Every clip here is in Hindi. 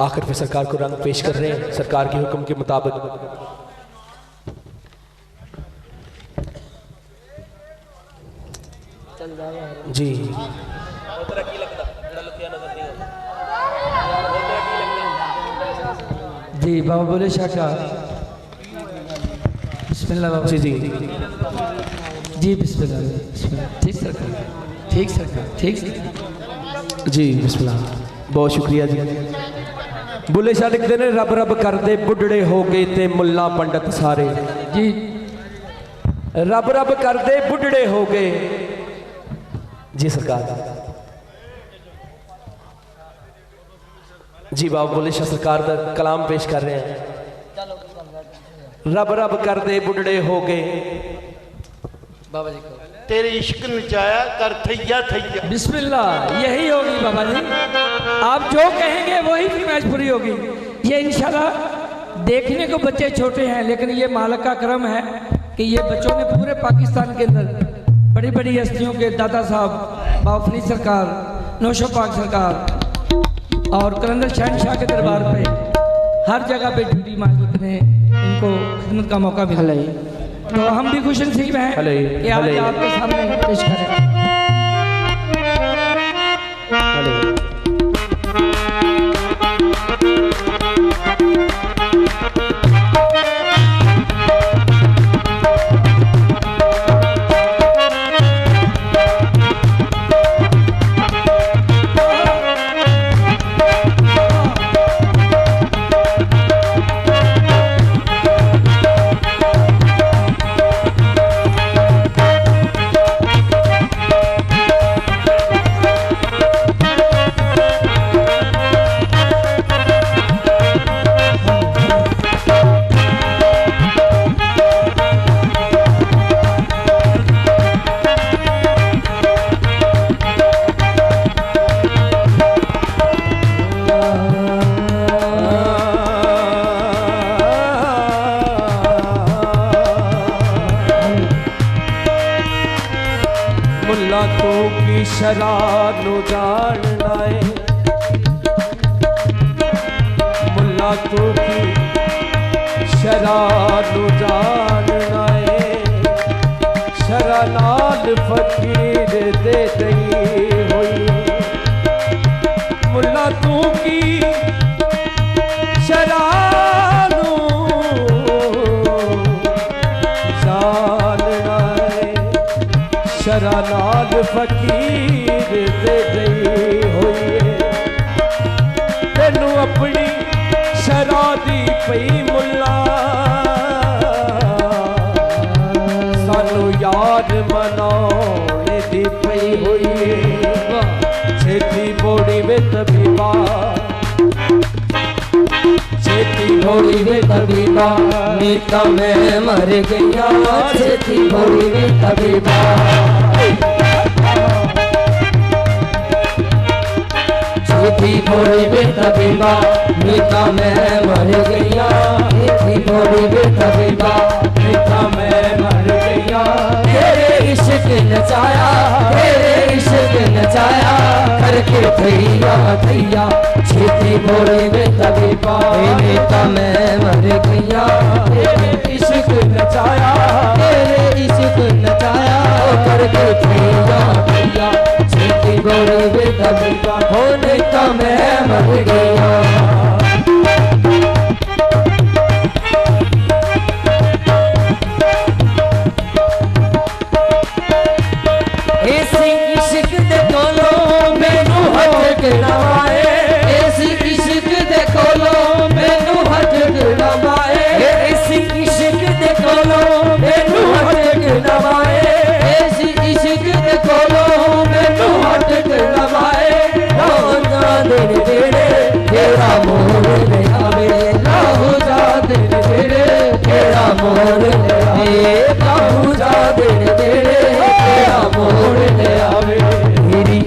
आखिर पे सरकार को रंग पेश कर रहे हैं सरकार के हुक्म के मुताबिक। जी जी बाबा बोले शाका बिस्मिल्लाह बाबा जी जी जी बिस्मिल्लाह। ठीक सरकार, ठीक सरकार, ठीक सरकार। जी बिस्मिल्लाह, बहुत शुक्रिया जी। बुले शाह लिखते ने रब रब करते बुढ़ड़े हो गए ते मुल्ला पंडित सारे। जी रब रब करते बुढ़ड़े हो गए। जी सरकार जी बाबा बुले शाह सरकार का कलाम पेश कर रहे हैं। रब रब करते बुढ़ड़े हो गए बाबा जी को तेरे इश्क नचाया कर थैया थैया। बिस्मिल्लाह, यही होगी बाबा जी, आप जो कहेंगे वही फरमाइश पूरी होगी। ये इंशाल्लाह देखने को बच्चे छोटे हैं लेकिन ये मालिक का करम है कि ये बच्चों ने पूरे पाकिस्तान के अंदर बड़ी बड़ी हस्तियों के दादा साहब बाफनी सरकार, नौशो पाक सरकार और कलंदर शहनशाह के दरबार पे हर जगह पे ड्यूटी माजूद ने इनको खिदमत का मौका मिला है। तो हम भी खुश नसीब हैं कि आज आपके सामने पेश करें। शराब नु जानना है मुल्ला तू की शराब नु जानना है। शरा लाल फकीर दे दई हुई मुल्ला तू की शराब नु जानना है। शरा लाल फकीर दे गई हुई तेनू अपनी शरादी पई मुल्ला सानू याद मनाने दी पई हुई छेती बोड़ी में तबीबा छेती बोड़ी में तबीबा नीता में मर गया छेती बोड़ी में तबीबा छेती बोड़ी में तबीबा नीता में मर गया छेती बोड़ी में तबीबा नीता में मर गया। तेरे इश्क नचाया तेरे इश्क नचाया करके थैया थैया छेती बोड़ी में तबीबा नीता में मर गया। तेरे इश्क नचाया तेरे इश्क नचाया करके थैया थैया छेती बोड़ी में तबीबा हो नीता में मर गया।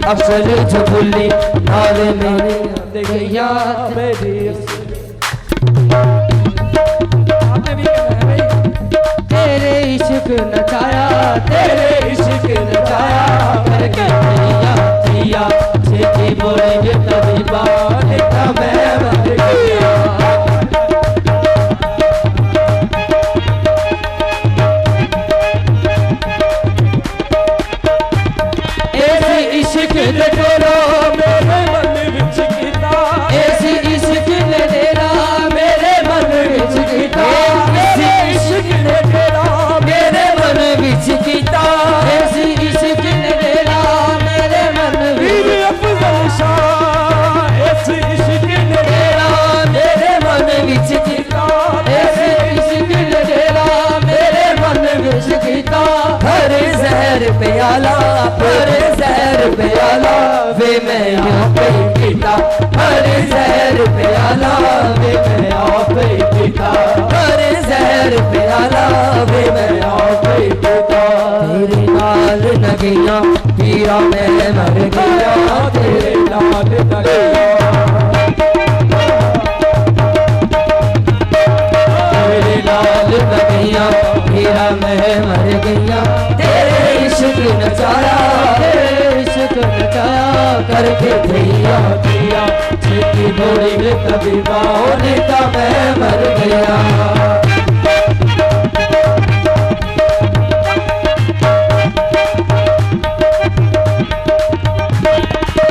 अफसल झुली नाल मेरे गैया मेरी तेरे इश्क नचाया तेरे इश्क नचाया करके थैया थैया छेती बोले तबीबा नीता मैं मर गया। प्याला पर जहर प्याला वे मैं आप ही पीता पर जहर प्याला वे मैं आप ही पीता पर जहर प्याला वे मैं आप ही पीता तेरे नाल न गया पीरा मैं मर गया तेरे नाल न गया तेरे नाल न गया पीरा मैं मर गया तेरे इश्क नचाया तेरे इश्क नचाया करके भैया भैया छेती बोरी में कभी बाहों का मैं मर गया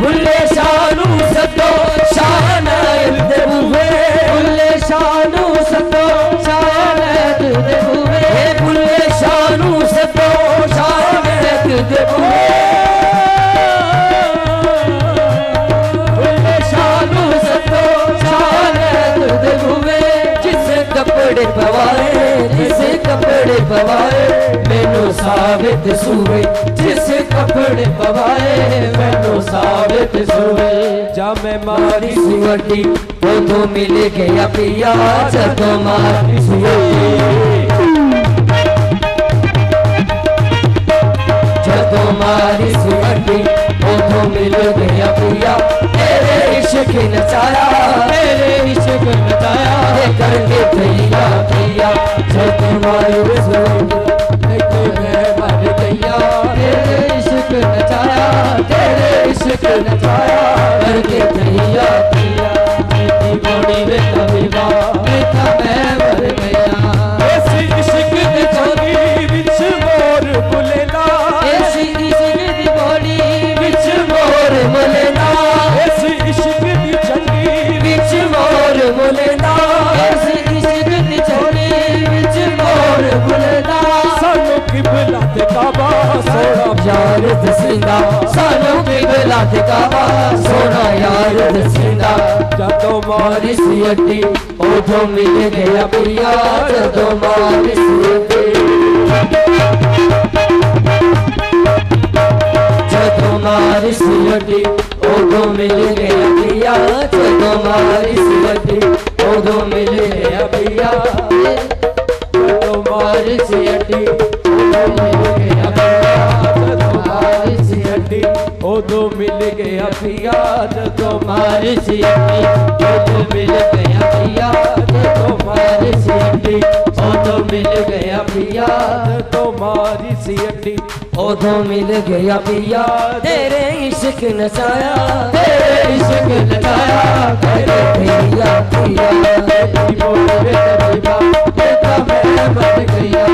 बुल्ले शानू सतो शान दे बुवे बुल्ले शानू सतो शान दे बुवे बुल्ले शानू सतो शान दे बुवे बुल्ले शानू सतो शान दे बुवे जिस कपड़े पवाए जिस कपड़े पवाए मैनू साबित सूवे जिस कपड़े पवाए मैनू साबित सूवे जा मैं मारी सुवटी उदों मिल गया पिया जदों मारी सुवटी जदों मारी सुवटी उदों मिल गया पिया तेरे इश्क नचाया तेरे इश्क नचाया करके भैया भैया जदों मारी सुवटी मैं मर गया तेरे इश्क नचाया तेरे इश्क नचाया करके भैया भैया मेरी बॉडी में कभी बेटा मैं मर गया ऐसी इश्क दी चंगी विच मोर बुलेला ऐसी इश्क दी बॉडी विच मोर बुलेला ऐसी इश्क दी चंगी विच मोर बुलेला ऐसी इश्क दी चंगी विच मोर बुलेला सानू किबला ते काबा सोना यार दसिंदा सानू किबला ते काबा सोना यार दसिंदा जदों मारी सियटी उदों मिल गया पिया जदों मारी सियटी जदों मारी सियटी उदों मिल गया पिया जदों मारी सियटी उदों मिल गया पिया जदों मारी सियटी उदों मिल गया जदों मारी सियटी उदों मिल गया पिया जदों मारी सियटी उदों मिल गया पिया जदों मारी सियटी उदों मिल गया पिया जदों मारी सियटी उदों मिल गया पिया तेरे इश्क नचाया तेरे इश्क नचाया तेरे भैया भैया तेरी बोल बेटा बेटा मैं मर गया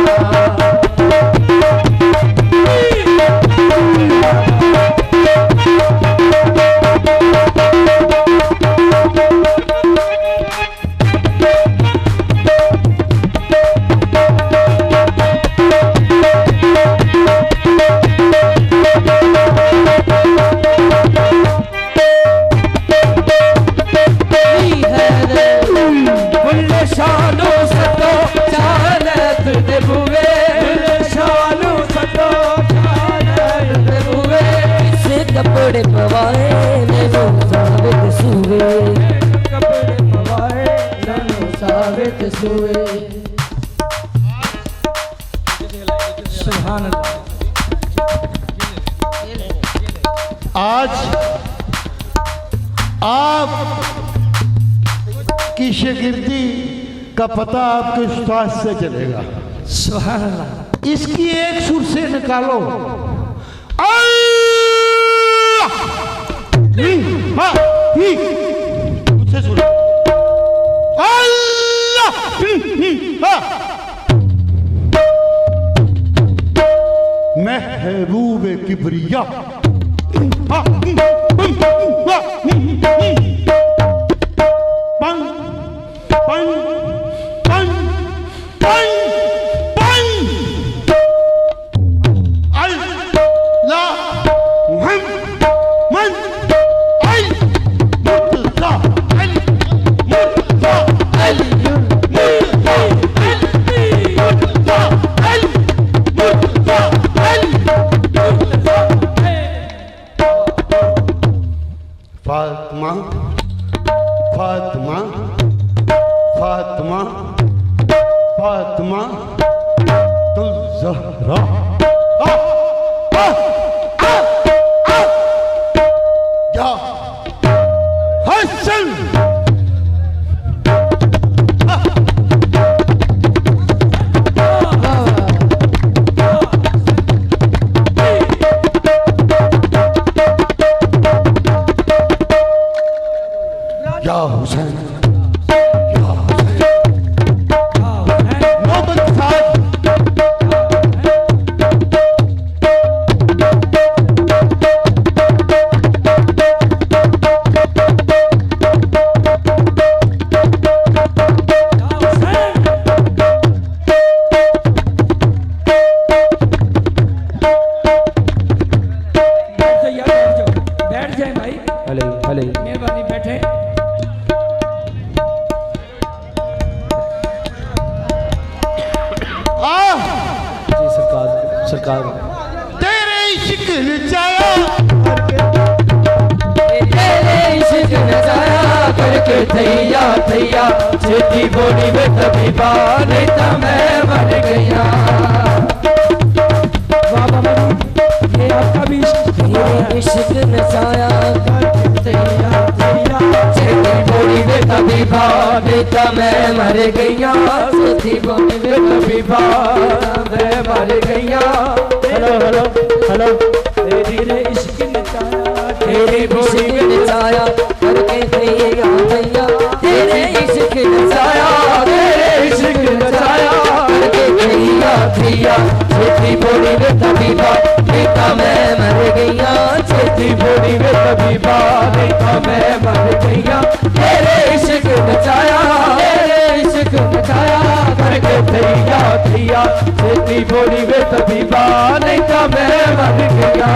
कपड़े पवाए मैनू साबित सूवे कपड़े पवाए मैनू साबित सूवे सुभान अल्लाह। आज आप की शागिर्दी का पता आपके उस्ताद से चलेगा। सुभान अल्लाह। इसकी एक सुर से निकालो मुझसे सुनो अल्लाह महबूब किबरिया फातिमा तुल ज़हरा या हसन या हुसैन मोहम्मद साहब बैठ जाए भाई, मेहरबानी बैठे। सरकार तेरे इश्क नचाया तेरे इश्क नचाया करके थैया थैया छेती बोली में तबीबा नहीं तो मैं मर गया। वाह बाबा जी, ये आपका भी तेरे इश्क नचाया करके थैया थैया छेती बोली में तबीबा नहीं तो मैं मर गया। छेती बोली में तबीबा मैं मर गया। हेलो हेलो हेलो तेरे इश्क नचाया, तेरे इश्क नचाया करके थैया थैया तेरे इश्क नचाया तेरे इश्क नचाया करके थैया थैया छेती बोली में तबीबा नहीं तो मैं मर गया। छेती बोली में तबीबा नहीं तो मैं मर गया। तेरे इश्क नचाया तेरे इश्क नचाया करके थैया थैया छेती बोली में तबीबा नहीं तो मैं मर गया।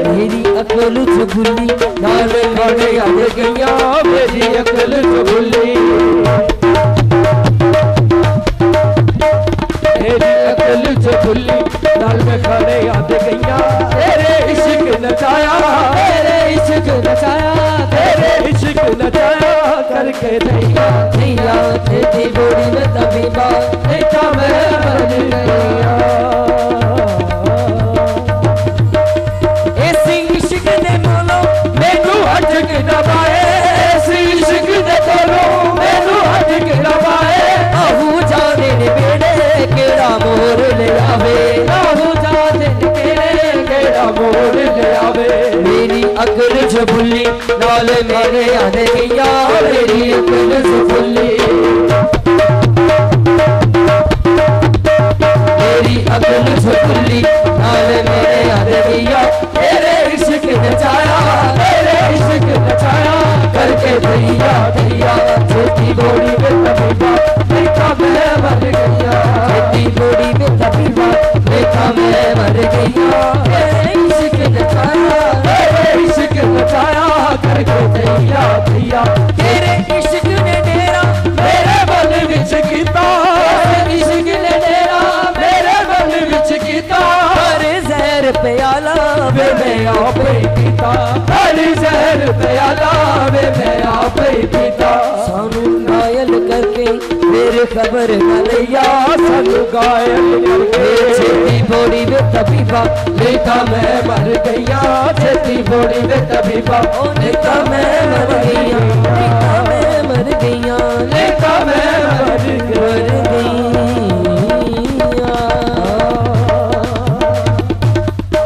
मेरी अकल चुगली नाल खड़े आ गईया मेरी अकल चुगली मेरी अकल चुगली नाल में खड़े आ गईया। तेरे इश्क नचाया तेरे इश्क नचाया तेरे इश्क नचाया करके थैया थैया छेती बोली में तबीबा नहीं तो मैं मर गया। मोर ले आवे मोर ले आवे मेरी अकल चुगली नाल मेरे आने गईया मेरी अकल चुगली मेरी अकल चुगली नाल मेरे आने गईया। तेरे इश्क नचाया तेरे इश्क नचाया करके थैया थैया छेती बोली में तबीबा नहीं तो मैं मर गया। छेती बोली में तबीबा नहीं तो मैं मर गया। तेरे इश्क नचाया तेरे इश्क नचाया करके थैया थैया तेरे इश्क ने डेरा मेरे मन विच कीता इश्क ने डेरा मेरे मन विच कीता। हर जहर प्याला वे मैं आप ही पीता हर जहर प्याला वे मैं आप ही पीता। सानू घायल करके मेरे खबर न लिया सानू घायल करके छेती बोली में तबीबा नहीं तो मैं मर गया। छेती बोली में तबीबा नहीं तो मैं मर गया।